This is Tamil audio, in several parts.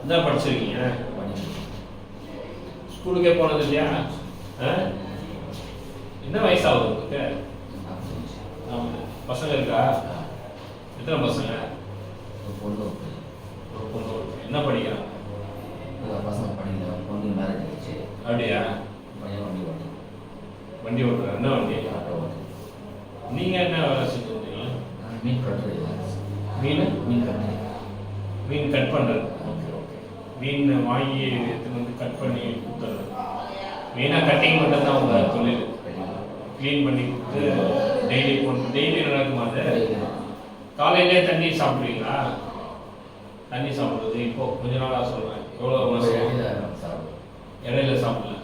என்ன படிச்சிருக்கீங்க? ஸ்கூலுக்கே போனது இல்லையா? என்ன வயசாகுது உங்களுக்கு? பசங்க இருக்கா? எத்தனை பசங்க? ஒரு பொண்ணு. என்ன படிக்கிறாங்க? பசங்க படிக்கல, பொண்ணு மேரேஜ் ஆயிடுச்சு. அப்படியா? பையன் வண்டி ஓட்டுற? என்ன வண்டி? ஆட்டோ ஓட்டு. நீங்கள் என்ன வேலை செஞ்சுருந்தீங்க? மீன் கட்டுறது. மீன் கட் பண்ணுறது. Okay okay. மீன் வாங்கி எடுத்துன்னு வந்து கட் பண்ணி கொடுத்துறது. மெயினாக கட்டிங் மட்டும் தான் அவங்க தொழில். க்ளீன் பண்ணி கொடுத்து டெய்லி நடக்குமா? அது காலையிலே தண்ணி சாப்பிடுவீங்களா? தண்ணி சாப்பிடுறது இப்போ கொஞ்ச நாளாக சொல்கிறேன். எவ்வளோ மாதம் இடையில சாப்பிடல?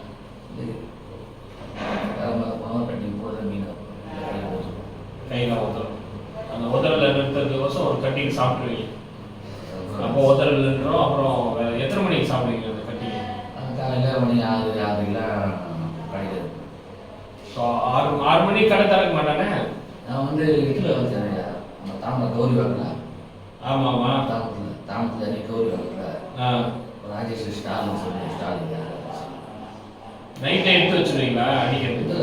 கையில் உதறணும். அந்த உதறல நிறுத்துறதுக்கோசம் ஒரு கட்டிங் சாப்பிடுவீங்க. அப்போ உதறல் நின்றோம். அப்புறம் எத்தனை மணிக்கு சாப்பிடுவீங்க அந்த கட்டிங்? காலையில் மணி 6 கிலோ கிடையாது. ஸோ 6 மணிக்கு கடை திறக்க மாட்டானே. நான் வந்து இதில் வச்சேன். நம்ம தாமரை கௌரி வாங்கல. ஆமாம்மா. தாமரத்தில் கௌரி வாங்கல. ராஜேஷ் ஸ்டாலின் சொல்லி ஸ்டாலின் நைட்டை எடுத்து வச்சுருவீங்களா அடிக்கிறதுக்கு?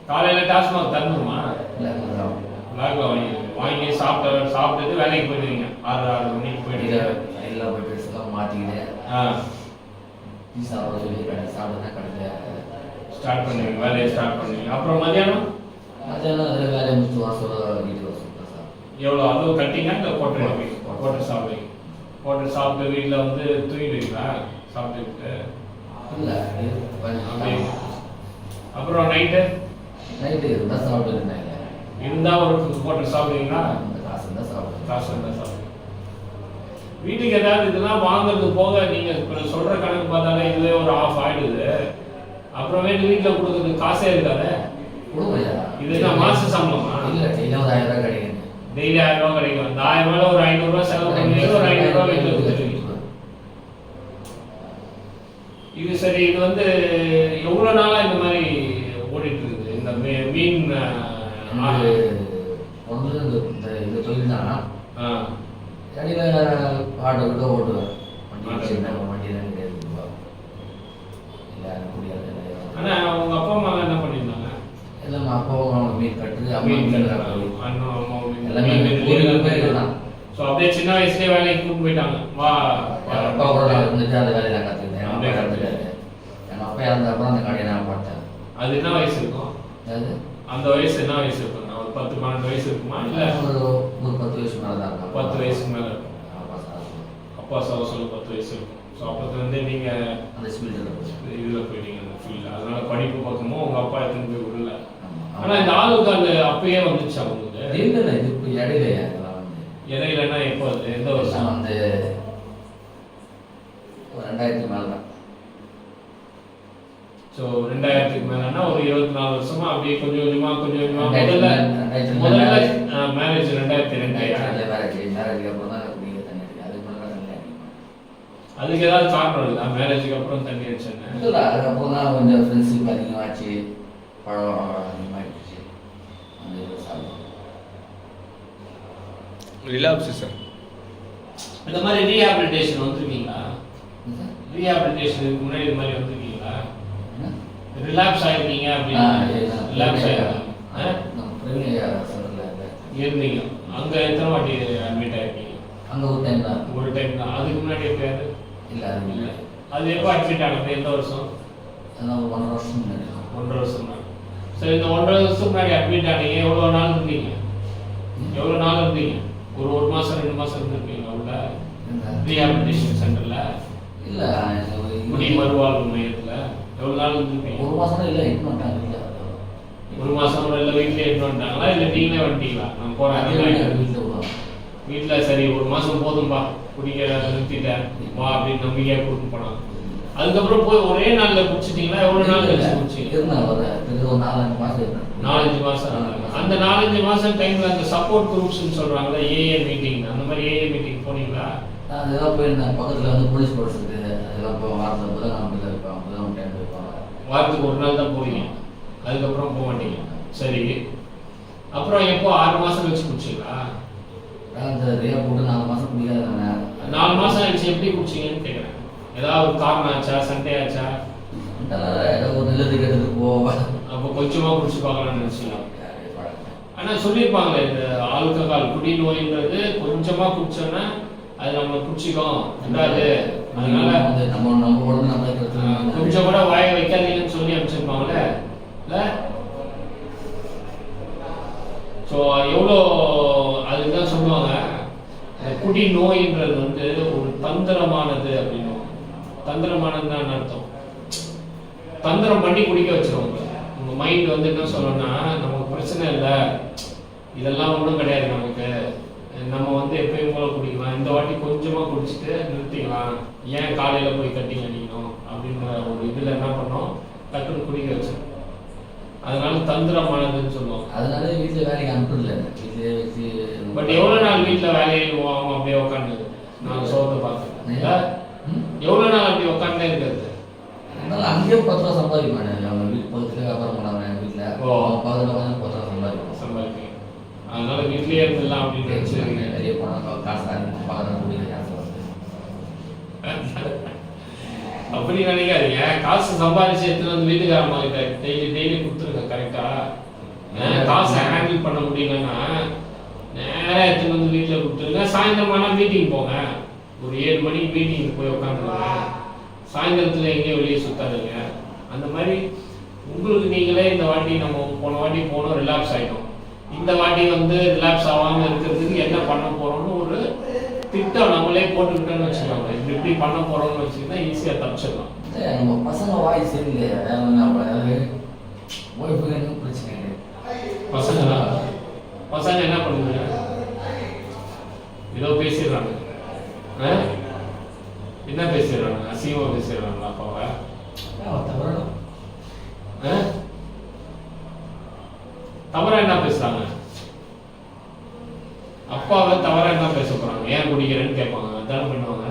காலையில் டாஸ்மாக் தரணுமா? இல்லை, லாகில் வாங்கி சாப்பிட்டுட்டு வேலைக்கு போயிடுவீங்க. 6 மணிக்கு போயிட்டு எல்லாம் போய் ட்ரெஸ்லாம் மாற்றிக்கிட்டு சாப்பிட சொல்லி சாப்பிட்டா கடையில் ஸ்டார்ட் பண்ணுவீங்க. வேலையை ஸ்டார்ட் பண்ணுவீங்க. அப்புறம் மதியானம் அதில் வேலையை முடிச்சு வீட்டுக்கு சாப்பிட்டேன். எவ்வளோ? அதுவும் கட்டிங்க இல்லை போட்டு சாப்பிடுவீங்க? போட்டு சாப்பிட்டு வீட்டில் வந்து தூங்கிடுவீங்களா சாப்பிட்டுக்கிட்டு? இல்லை, அப்புறம் நைட்டு இருந்தால் சாப்பிட்டுருந்தேன். இருந்தால் ஒரு போட்டு சாப்பிடுவீங்களா? காசு இருந்தால் சாப்பிடுவீங்க. வீட்டுக்கு ஏதாவது இதெல்லாம் வாங்குறது போக நீங்கள் இப்போ சொல்கிற கணக்கு பார்த்தாலே இதுவே ஒரு ஆஃப் ஆகிடுது. அப்புறமேட்டு வீட்டில் கொடுக்குறதுக்கு காசே இருக்காது. இது என்ன மாச சம்பளமா? இல்லை, டெய்லியும் ஒரு 1000 ரூபா கிடைக்கும். டெய்லி 1000 ரூபா கிடைக்கும். அந்த 1000 ரூபாய் ஒரு 500 ரூபா செலவு பண்ணி ஒரு 500 ரூபா வீட்டில் கொடுத்துருவீங்க. இது சரி. இது வந்து எவ்வளோ நாளாக இந்த மாதிரி ஓடிட்டு இருக்குது இந்த மீன்? ஒன்று இந்த தொழில் தான். இடையில ஆட்டோ கிட்ட ஓட்டுவேன். வண்டியெல்லாம் கிடையாது. இல்லை முடியாது. ஆனால் உங்கள் அப்பா அம்மா என்ன பண்ணியிருந்தாங்க? எல்லாம் அப்பாவும் மீன் கட்டுறது, மீன் அம்மா எல்லாமே போயிருந்தான். ஸோ அப்படியே சின்ன வயசுலேயே வேலைக்கு கூப்பிட்டு போயிட்டாங்க. வா அப்பா கூட நான் இருந்துட்டு அந்த வேலையை நான் கற்றுக்கிட்டேன். அப்பா இறந்துட்டாரு. எங்கள் அப்பா இறந்த அப்புறம் அந்த கடையை நான் பார்த்தேன். அது என்ன வயசு இருக்கும்? அது அந்த வயசு என்ன வயசு இருக்கும்? ஒரு 10-12 வயசு இருக்குமா? இல்லை, ஒரு 10 வயசு மேலே தான் இருக்கும். 10 வயசுக்கு மேலே இருக்கும். அப்பா சொல்ல 10 வயசு இருக்கும். ஸோ அப்போத்துலேருந்தே நீங்கள் அந்த ஸ்பீல்டில் இதில் போயிட்டீங்க அந்த ஃபீல்டில். அதனால படிப்பு பக்கமும் உங்கள் அப்பா எடுத்துன்னு போய் விடல. ஆனால் இந்த ஆளுக்கால் அப்பயே வந்துச்சு அவங்களுக்கு? இல்லை, இது இப்போ இடையில இடையிலன்னா எப்போ? எந்த வருஷம்? வந்து 2000 மேலே தான். ஸோ 2000க்கு மேலேன்னா ஒரு 24 வருஷமா அப்படியே கொஞ்சம் கொஞ்சமாக முதல்ல மேரேஜ் 2002. மேரேஜுக்கு அப்புறம் தான் அதுக்கு ஏதாவது காரணம் இருக்குதா? மேரேஜுக்கு அப்புறம் தண்ணி அடிச்சேன்னு? இல்லை, அதுக்கப்புறம் தான் கொஞ்சம் ஃப்ரெண்ட்ஷிப் அதிகமாச்சு, பழம் அதிகமாகிடுச்சு. அந்த இது சாப்பிடும் ரிலாக்ஸேஷன். இந்த மாதிரி ரீஹாபிலிட்டேஷன் வந்துருக்கீங்களா? ரீஹாபிலிட்டேஷனுக்கு முன்னாடி இது மாதிரி வந்துருக்கீங்களா? ரிலாக்ஸ் ஆகிருக்கீங்க அப்படின்னா ரிலாக்ஸ் ஆகிருக்கீங்க இருந்தீங்க. அங்கே எத்தனை வாட்டி அட்மிட் ஆகிருக்கீங்க? அங்கே ஒரு டைம் தான். அதுக்கு முன்னாடி எப்பயாவது? இல்லை, அது இல்லை. அது எப்போ அட்மிட் ஆகுது? எந்த வருஷம்? அதெல்லாம் ஒரு 1.5 வருஷம் முன்னாடி. 1.5 வருஷம் தான். சரி, இந்த 1.5 வருஷம் முன்னாடி அட்மிட் ஆனீங்க. எவ்வளோ நாள் இருந்தீங்க? எவ்வளோ நாள் இருந்தீங்க? ஒரு மாதம் 2 மாதம் இருந்திருப்பீங்க உள்ள ரீஹாபிலிட்டேஷன் சென்டரில்? இல்லை, குடி மறுவாழ்வு மையத்தில் எவ்வளோ நாள் இருந்திருப்பீங்க? 1 மாதம் இல்லை, எட்டு வந்துட்டாங்க. 1 மாதம் இல்லை, வீட்டிலே எட்டு வந்துட்டாங்களா? இல்லை நீங்களே வந்துட்டீங்களா? நான் போகிறேன் வீட்டில். சரி, 1 மாதம் போதும்பா, குடிக்க நிறுத்திட்டேன் வா அப்படின்னு நம்பிக்கையாக கூப்பிட்டு போனாங்க. அதுக்கப்புறம் போய் ஒரே நாளில் குடிச்சிட்டிங்களா? எவ்வளோ நாள் கழிச்சு குடிச்சிங்க? ஒரு 4-5 மாதம். 4-5 மாதம். அந்த 4-5 மாதம் டைமில் அந்த சப்போர்ட் குரூப்ஸ்ன்னு சொல்கிறாங்களா, ஏஏ மீட்டிங், அந்த மாதிரி ஏஏ மீட்டிங் போனீங்களா? அதெல்லாம் போயிருந்தேன். பக்கத்தில் வந்து போலீஸ் போர்ஸ் இருக்குது. அதெல்லாம் இப்போ வாரத்தில் புதன்கிழமை இருப்பாங்க. புதன் டைம் இருப்பாங்க. வாரத்துக்கு 1 நாள் தான் போவீங்க. அதுக்கப்புறம் போக மாட்டீங்க. சரி, அப்புறம் எப்போ 6 மாதம் கழிச்சு குடிச்சிங்களா? அந்த ரேயா போட்டு 4 மாதம் குடிக்காதானே. 4 மாதம் ஆயிடுச்சு, எப்படி குடிச்சிங்கன்னு கேட்குறேன். ஏதாவது காரணம் ஆச்சா, சண்டே ஆச்சா? ஏதோ ஒரு நிலத்துக்கு எடுத்துட்டு போவேன். அப்போ கொஞ்சமாக குடிச்சு பார்க்கலாம்னு நினச்சிக்கலாம். ஆனால் சொல்லியிருப்பாங்களே, இந்த ஆல்கஹால் குடி நோயின்றது கொஞ்சமாக குடிச்சோன்னா அது நம்ம குடிச்சிக்கோம் ரெண்டாவது, அதனால நம்ம உடம்பு நம்ம கொஞ்சம் கூட வாய வைக்காதீங்கன்னு சொல்லி அனுப்பிச்சிருப்பாங்களே இல்லை? ஸோ எவ்வளோ அதுதான் சொல்லுவாங்க, குடி நோயின்றது வந்து ஒரு தந்திரமானது அப்படின்னு. தந்திரமானதுன்னு என்ன அர்த்தம்? தந்திரம் பண்ணி குடிக்க வச்சிருவாங்க. உங்கள் மைண்ட் வந்து என்ன சொல்லணும்னா, நமக்கு பிரச்சனை இல்லை, இதெல்லாம் ஒன்றும் கிடையாது நமக்கு, நம்ம வந்து எப்பயும் போல குடிக்கலாம், இந்த வாட்டி கொஞ்சமாக குடிச்சிட்டு நிறுத்திக்கலாம், ஏன் காலையில் போய் கட்டிங் அடிக்கணும் அப்படின்ற ஒரு இதில் என்ன பண்ணோம், டக்குன்னு குடிக்க வச்சோம். அதனால தந்திரமானதுன்னு சொல்லுவோம். அதனால வீட்டில் வேலைக்கு அனுப்புறதில்ல, வீட்டிலே வச்சு. பட் எவ்வளோ நாள் வீட்டில் வேலையை அவங்க அப்படியே உட்காந்து நான் சோகத்தை பார்த்தேன். எவ்வளோ நாள் அப்படி உட்காந்தே இருக்கிறது? அதனால அங்கேயே 10 ரூபா சம்பாதிப்பானே, அவங்க வீட்டு பக்கத்துலேயே வியாபாரம் பண்ணாங்க வீட்டில். அவங்க பக்கத்தில் 10 ரூபா சம்பாதிப்பேன். அதனால வீட்லேயே இருந்துடலாம் அப்படின்னு நினச்சிருக்கீங்க. நிறைய பணம் காசு அதிகமாக பக்கத்தில் குடிக்கிற காசு வந்து அப்படி நினைக்காதீங்க. காசு சம்பாதிச்சு எடுத்துன்னு வந்து வீட்டுக்காரம்மா கிட்ட டெய்லி கொடுத்துருங்க. கரெக்டா? காசை ஹேண்டில் பண்ண முடியலன்னா நேராக எடுத்துன்னு வந்து வீட்டில் கொடுத்துருங்க. சாயந்தரமானா மீட்டிங் போங்க, ஒரு 7 மணிக்கு மீட்டிங் போய் உட்காந்துருங்க. சாயந்தரத்தில் எங்கேயும் வெளியே சுத்தாதுங்க. அந்த மாதிரி உங்களுக்கு நீங்களே இந்த வாட்டி நம்ம போன வாட்டி போனோம், ரிலாக்ஸ் ஆகிட்டோம். இந்த வாட்டி வந்து ரிலாக்ஸ் ஆகாமல் இருக்கிறதுக்கு என்ன பண்ண போகிறோம்னு ஒரு திட்டம் நம்மளே போட்டுக்கிட்டோன்னு வச்சுக்கோங்க. இப்படி பண்ண போகிறோம்னு வச்சுக்கிட்டா ஈஸியாக தப்பிச்சிடலாம். நம்ம பசங்க வாய் சரியில்லையா, ஒய்ஃபுக்கு பிரச்சனை கிடையாது. பசங்க என்ன பண்ணுங்க, ஏதோ பேசிடுறாங்க. என்ன பேசிடுறாங்க? அசிங்கமாக பேசிடுறாங்களா அப்பாவை? தவறா என்ன பேசுறாங்க? அப்பாவை தவறா என்ன பேச போறாங்க? ஏன் குடிக்கிறேன்னு கேட்பாங்க. அதுதானே பண்ணுவாங்க,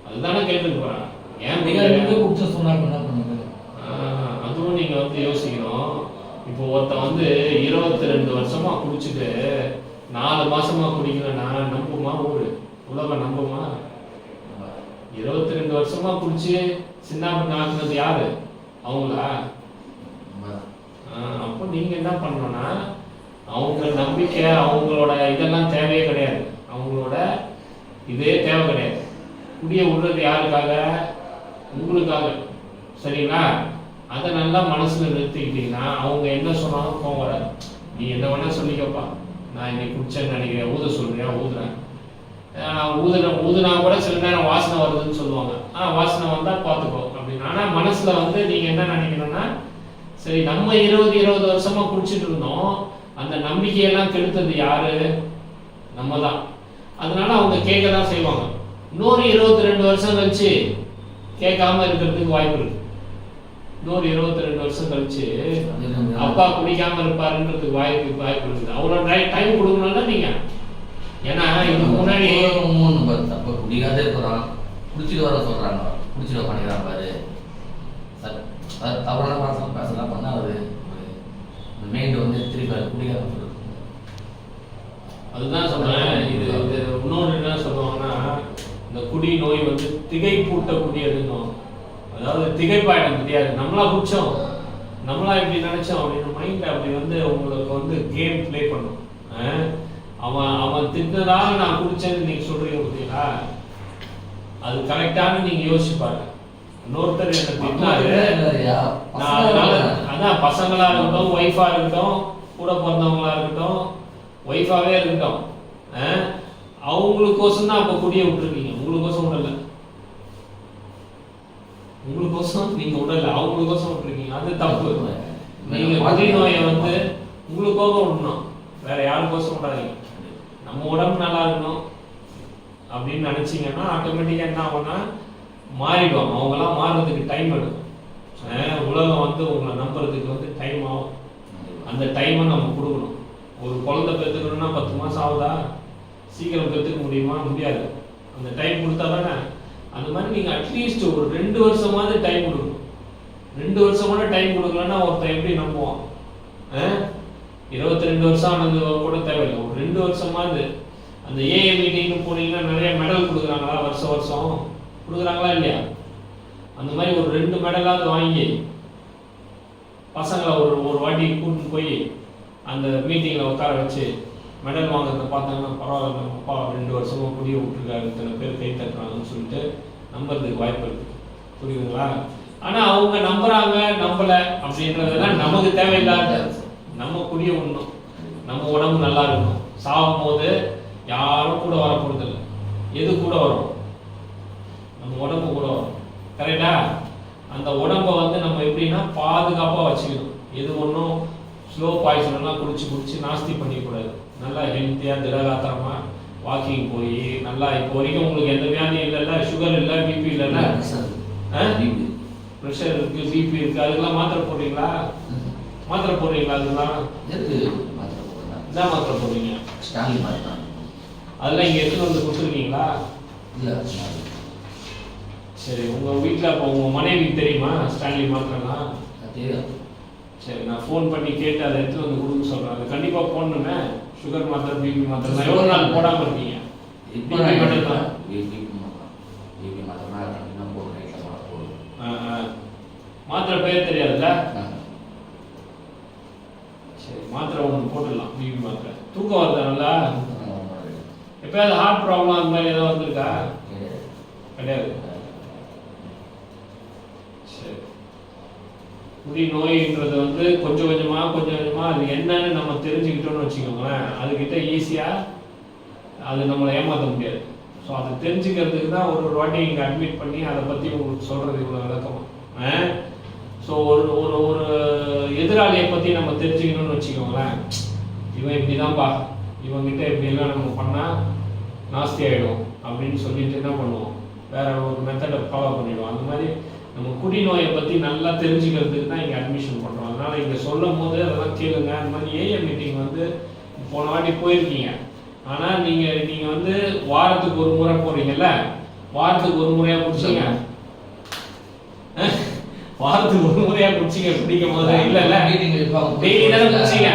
அதுதானே கேட்டுட்டு போறாங்க. ஏன் குடிச்ச சொன்னாங்க. அதுவும் நீங்க வந்து யோசிக்கணும். இப்போ ஒருத்தன் வந்து 22 வருஷமா குடிச்சிட்டு 4 மாசமா குடிக்கலன்னா நம்புமா ஊரு, உலகம் நம்புமா? 22 வருஷமா குடிச்சு சின்ன பண்ண ஆக்குனது யாரு? அவங்களா? அப்போ நீங்க என்ன பண்ணணும்னா, அவங்க நம்பிக்கை, அவங்களோட இதெல்லாம் தேவையே கிடையாது. அவங்களோட இதே தேவை கிடையாது. குடிய விடுறது யாருக்காக? உங்களுக்காக. சரிங்களா? அதை நல்லா மனசுல நிறுத்திக்கிட்டீங்கன்னா அவங்க என்ன சொன்னாலும் கோவம் வராது. நீ என்ன வேணா சொல்லிக்கப்பா, நான் இன்னைக்கு குடிச்சேன்னு நினைக்கிறேன், ஊத சொல்றியா? ஊதுறேன். ஊதுனா கூட சில நேரம் வாசனை வருதுன்னு சொல்லுவாங்க. வாசனை வந்தா பார்த்துக்கோ அப்படின்னு. ஆனா மனசுல வந்து நீங்க என்ன நினைக்கணும்னா, சரி நம்ம 20 வருஷமா குடிச்சிட்டு இருந்தோம், அந்த நம்பிக்கையெல்லாம் கெடுத்தது யாரு? நம்ம தான். அதனால அவங்க கேட்க தான் செய்வாங்க. இன்னொரு 22 வருஷம் கழிச்சு கேட்காம இருக்கிறதுக்கு வாய்ப்பு இருக்கு. இன்னொரு 22 வருஷம் கழிச்சு அப்பா குடிக்காம இருப்பாருன்றதுக்கு வாய்ப்பு இருக்குது. அவ்வளோ டைம் கொடுக்கணும்ல நீங்க. ஏன்னா இதுக்கு முன்னாடி அப்போ குடிக்காதே போகிறான், குடிச்சிட்டு வர சொல்கிறாங்க, குடிச்சிட்டு பண்ணிக்கிறான் பாரு. தவறான வாசம் பேசலாம் பண்ணால் அது மைண்டு வந்து திருப்பி குடிக்காம சொல்றது. அதுதான் சொன்னேன். இது இன்னொன்று என்ன சொல்லுவாங்கன்னா, இந்த குடி நோய் வந்து திகைப்பூட்டக்கூடியதுன்னு. அதாவது திகைப்பாயிடம் தெரியாது. நம்மளா குடிச்சோம், நம்மளா இப்படி நினைச்சோம் அப்படின்னு மைண்ட் அப்படி வந்து உங்களுக்கு வந்து கேம் பிளே பண்ணும். அவன் திட்டதாக நான் குடிச்சேன்னு நீங்க சொல்றீங்க பார்த்தீங்களா, அது கரெக்டான நீங்க யோசிச்சு பாருங்க. இன்னொருத்தர் என்ன திட்டினாரு, நான் அதனால அதான் பசங்களா இருக்கட்டும், ஒய்ஃபா இருக்கட்டும், கூட பிறந்தவங்களா இருக்கட்டும், ஒய்ஃபாவே இருக்கட்டும், அவங்களுக்கோசம் தான் அப்ப குடிய விட்டுருக்கீங்க. உங்களுக்கோசம் விடல, உங்களுக்கோசம் நீங்க விடல, அவங்களுக்கோசம் விட்டுருக்கீங்க. அது தப்பு. நீங்க குடி நோயை வந்து உங்களுக்கோசம் விடணும், வேற யாருக்கோசம் விடாதீங்க. நம்ம உடம்பு நல்லா இருக்கணும் அப்படின்னு நினைச்சீங்கன்னா ஆட்டோமேட்டிக்கா என்ன ஆகும்னா மாறிடுவாங்க. அவங்கெல்லாம் மாறுறதுக்கு டைம் எடுக்கும். உலகம் வந்து உங்களை நம்புறதுக்கு வந்து டைம் ஆகும். அந்த டைமை நம்ம கொடுக்கணும். ஒரு குழந்தை பெற்றுக்கணும்னா 10 மாதம் ஆகுதா? சீக்கிரம் பெற்றுக்க முடியுமா? முடியாது. அந்த டைம் கொடுத்தா தானே. அந்த மாதிரி நீங்கள் அட்லீஸ்ட் ஒரு 2 வருஷமாவது டைம் கொடுக்கணும். 2 வருஷமான டைம் கொடுக்கலன்னா ஒருத்தன் எப்படி நம்புவான்? 22 வருஷம் ஆனது கூட தேவையில்லை. ஒரு 2 வருஷமாவது அந்த ஏஏ மீட்டிங்னு போனீங்கன்னா நிறைய மெடல் கொடுக்குறாங்களா, வருஷம் வருஷம் கொடுக்குறாங்களா இல்லையா? அந்த மாதிரி ஒரு 2 மெடலாவது வாங்கி பசங்களை ஒரு வாட்டி கூட்டிட்டு போய் அந்த மீட்டிங்கில் உட்கார வச்சு மெடல் வாங்குறத பார்த்தாங்கன்னா பரவாயில்ல, நம்ம அப்பா 2 வருஷமா புரிய விட்டுருக்காரு, இத்தனை பேர் கை தட்டுறாங்கன்னு சொல்லிட்டு நம்புறதுக்கு வாய்ப்பு இருக்கு. புரியுதுங்களா? ஆனால் அவங்க நம்புறாங்க நம்பலை அப்படின்றதெல்லாம் நமக்கு தேவையில்லாத. நம்ம குடிய உண்ணும், நம்ம உடம்பு நல்லா இருக்கணும். சாகும் போது யாரும் கூட வர போறதில்லை. எது கூட வரும்? நம்ம உடம்பு கூட வரும். கரெக்டா? அந்த உடம்பை வந்து நம்ம எப்படின்னா பாதுகாப்பாக வச்சுக்கணும். எது ஒன்றும் ஸ்லோ பாய்சன்லாம் குடிச்சு நாஸ்தி பண்ணிக்கூடாது. நல்லா ஹெல்த்தியாக திடகாத்திரமாக வாக்கிங் போய் நல்லா இப்போ வரைக்கும் உங்களுக்கு எந்த வியாதியும் இல்லைல்ல, சுகர் இல்லை, பிபி இல்லைல்ல, ப்ரெஷர் இருக்கு, பிபி இருக்கு, அதுக்கெல்லாம் மாத்திரை போடுறீங்களா? மாத்திரை போடுறீங்களா? அதுதான் என்ன மாத்திரை போடுறீங்க? அதெல்லாம் இங்கே எடுத்துட்டு வந்து கொடுத்துருக்கீங்களா? சரி, உங்கள் வீட்டில் இப்போ உங்கள் மனைவிக்கு தெரியுமா ஸ்டான்லி மாத்திரைலாம்? சரி, நான் ஃபோன் பண்ணி கேட்டு அதை எடுத்துட்டு வந்து கொடுக்க சொல்கிறேன். அது கண்டிப்பாக போடணுமே. சுகர் மாத்திரை, பிபி மாத்திரை எவ்வளோ நாள் போடாமல் இருக்கீங்க? மாத்திரை பேர் தெரியாதுல்ல? சரி, மாத்திரை ஒன்று போட்டுடலாம். பிபி மாத்திரை. தூக்கம் வருதா நல்லா? எப்பயாவது ஹார்ட் ப்ராப்ளம் அந்த மாதிரி ஏதாவது வந்திருக்கா? கிடையாது. சரி, குடி நோயின்றது வந்து கொஞ்சம் கொஞ்சமாக அது என்னன்னு நம்ம தெரிஞ்சுக்கிட்டோம்னு வச்சுக்கோங்களேன், அதுக்கிட்ட ஈஸியாக அது நம்மளை ஏமாற்ற முடியாது. ஸோ அதை தெரிஞ்சுக்கிறதுக்கு தான் ஒரு வாட்டி இங்கே அட்மிட் பண்ணி அதை பற்றி உங்களுக்கு சொல்கிறது இவ்வளோ விளக்கமாக. ஸோ ஒரு ஒரு ஒரு எதிராளியை பற்றி நம்ம தெரிஞ்சுக்கணும்னு வச்சுக்கோங்களேன், இவன் இப்படி தான்ப்பா, இவங்கிட்ட இப்படிலாம் நம்ம பண்ணால் நாஸ்தி ஆகிடும் அப்படின்னு சொல்லிட்டு என்ன பண்ணுவோம், வேற ஒரு மெத்தடை ஃபாலோ பண்ணிடுவோம். அந்த மாதிரி நம்ம குடிநோயை பற்றி நல்லா தெரிஞ்சுக்கிறதுக்கு தான் இங்கே அட்மிஷன் பண்ணுறோம். அதனால் இங்கே சொல்லும் போது அதெல்லாம் கேளுங்க. அந்த மாதிரி ஏஏ மீட்டிங் வந்து போன வாட்டி போயிருக்கீங்க, ஆனால் நீங்கள் வந்து வாரத்துக்கு ஒரு முறை போகிறீங்கல்ல, வாரத்துக்கு ஒரு முறையாக குடிச்சிங்க, வாரத்துக்கு ஒரு முறையாக குடிச்சிங்க. குடிக்கும் போது இல்லை டெய்லி தானே குடிச்சிங்க.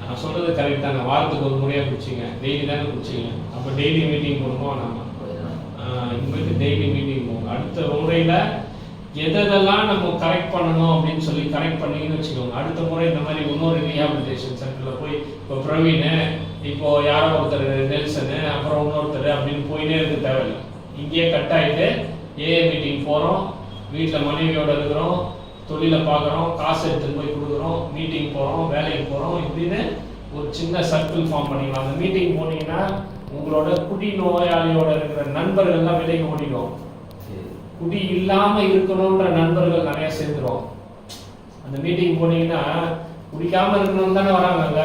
நான் சொல்கிறது கரெக்ட் தானே, வாரத்துக்கு ஒரு முறையாக குடிச்சிங்க, டெய்லி தானே குடிச்சிங்க. அப்போ டெய்லி மீட்டிங் போடுவோம் நம்ம, இனிமேட்டு டெய்லி மீட்டிங் போகும். அடுத்த முறையில் எதெல்லாம் நம்ம கரெக்ட் பண்ணணும் அப்படின்னு சொல்லி கரெக்ட் பண்ணிங்கன்னு வச்சுக்கோங்க. அடுத்த முறை இந்த மாதிரி இன்னொரு ரீஹாபிலிட்டேஷன் சென்டரில் போய் இப்போ பிரவீன், இப்போ யாரோ ஒருத்தர் நெல்சனு, அப்புறம் இன்னொருத்தர் அப்படின்னு போயினே இருக்க தேவையில்லை. இங்கேயே கட் ஆகிட்டு ஏஏ மீட்டிங் போகிறோம், வீட்டில் மனைவியோடு இருக்கிறோம், தொழிலை பார்க்குறோம், காசு எடுத்துகிட்டு போய் கொடுக்குறோம், மீட்டிங் போகிறோம், வேலைக்கு போகிறோம், இப்படின்னு ஒரு சின்ன சர்க்கிள் ஃபார்ம் பண்ணிக்கலாம். அந்த மீட்டிங் போனீங்கன்னா உங்களோட குடி நோயாளியோட இருக்கிற நண்பர்கள்லாம் விலைக்கு ஓடிடும். குடி இல்லாமல் இருக்கணுன்ற நண்பர்கள் நிறைய சேர்ந்துடும். அந்த மீட்டிங் போனீங்கன்னா குடிக்காமல் இருக்கணும்னு தானே வராங்க.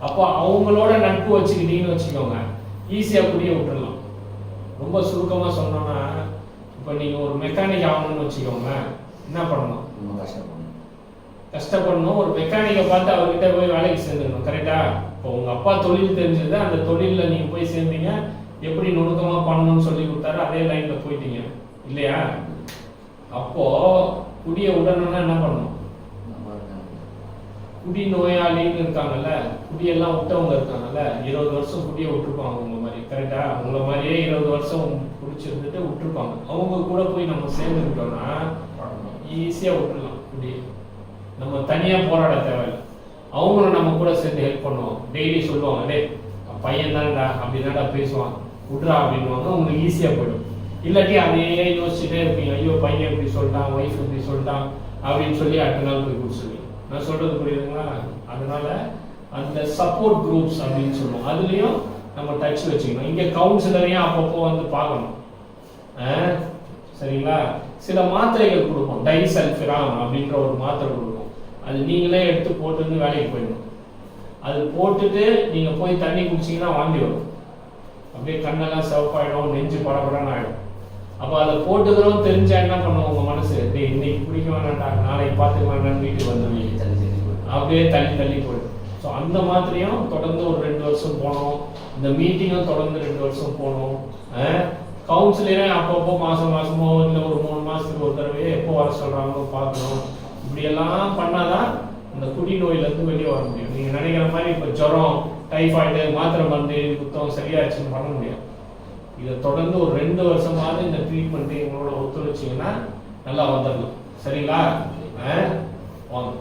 அப்போ அவங்களோட நட்பு வச்சுக்கிட்டீங்கன்னு வச்சுக்கோங்க, ஈஸியாக குடியை விட்டுடலாம். ரொம்ப சுருக்கமாக சொன்னோன்னா, இப்போ நீங்கள் ஒரு மெக்கானிக் ஆகணும்னு வச்சுக்கோங்க, என்ன பண்ணணும்? கஷ்டப்படணும். ஒரு மெக்கானிக்கை பார்த்து அவர்கிட்ட போய் வேலைக்கு சேர்ந்துடணும். கரெக்டா? இப்போ உங்கள் அப்பா தொழில் தெரிஞ்சது, அந்த தொழிலில் நீங்கள் போய் சேர்ந்தீங்க, எப்படி நுணுக்கமாக பண்ணணும்னு சொல்லி கொடுத்தாரு, அதே லைனில் போயிட்டீங்க இல்லையா? அப்போ குடியை விடணும்னா என்ன பண்ணணும்? குடி நோயாளின்னு இருக்காங்கல்ல, குடியெல்லாம் விட்டவங்க இருக்காங்கல்ல, 20 வருஷம் குடியை விட்டுருப்பாங்க உங்க மாதிரி. கரெக்டா? உங்களை மாதிரியே 20 வருஷம் குடிச்சிருந்துட்டு விட்டுருப்பாங்க. அவங்க கூட போய் நம்ம சேர்ந்துக்கிட்டோம்னா ஈஸியாக விட்டுடலாம் குடியை. நம்ம தனியாக போராட தேவையில்லை. அவங்களும் நம்ம கூட சேர்ந்து ஹெல்ப் பண்ணுவோம். டெய்லி சொல்லுவாங்க, டே பையன் தான்டா அப்படின்னாடா பேசுவான், விட்றா அப்படின்வாங்க. உங்களுக்கு ஈஸியாக போயிடும். இல்லாட்டி அதையே யோசிச்சுட்டே இருப்பீங்க, ஐயோ பையன் இப்படி சொல்லிட்டான், ஒய்ஃப் இப்படி சொல்லிட்டான் அப்படின்னு சொல்லி அடுத்த நாள் போய் குடிச்சுருவீங்க. நான் சொல்றது புரியுதுங்களா? அதனால அந்த சப்போர்ட் குரூப்ஸ் அப்படின்னு சொல்லுவோம், அதுலேயும் நம்ம டச் வச்சுக்கணும். இங்கே கவுன்சிலரையும் அப்பப்போ வந்து பார்க்கணும். சரிங்களா? சில மாத்திரைகள் கொடுப்போம், டைசல்ஃபிரான் அப்படின்ற ஒரு மாத்திரை கொடுப்போம். அது நீங்களே எடுத்து போட்டு வேலைக்கு போயிடணும். அது போட்டுட்டு நீங்கள் போய் தண்ணி குடிச்சிங்கன்னா வாந்தி வரும், அப்படியே கண்ணெல்லாம் சிவப்பாயிடும், நெஞ்சு படபடன்னு ஆகிடும். அப்போ அதை போட்டுக்கிறோம் தெரிஞ்சா என்ன பண்ணுவோம் உங்கள் மனசு, இன்னைக்கு குடிக்க வேணாண்டா, நாளைக்கு பார்த்துக்கலான்னு வீட்டுக்கு வந்துடுவீங்க, அப்படியே தள்ளி போயிடும். ஸோ அந்த மாத்திரையும் தொடர்ந்து ஒரு 2 வருஷம் போனோம். இந்த மீட்டிங்கும் தொடர்ந்து 2 வருஷம் போனோம். கவுன்சிலரே அப்பப்போ மாசமோ இல்லை ஒரு 3 மாதத்துக்கு ஒரு தடவையே எப்போ வர சொல்கிறாங்களோ பார்க்கணும். இப்படியெல்லாம் பண்ணாதான் அந்த குடி நோயிலேருந்து வெளியே வர முடியும். நீங்கள் நினைக்கிற மாதிரி இப்போ ஜுரம், டைஃபாய்டு, மாத்திரை மருந்து குத்தம் சரியாச்சுன்னு பண்ண முடியும். இதை தொடர்ந்து ஒரு 2 வருஷமாவது இந்த ட்ரீட்மெண்ட்டு எங்களோட ஒத்துழைச்சிங்கன்னா நல்லா வந்துடலாம். சரிங்களா? வாங்க.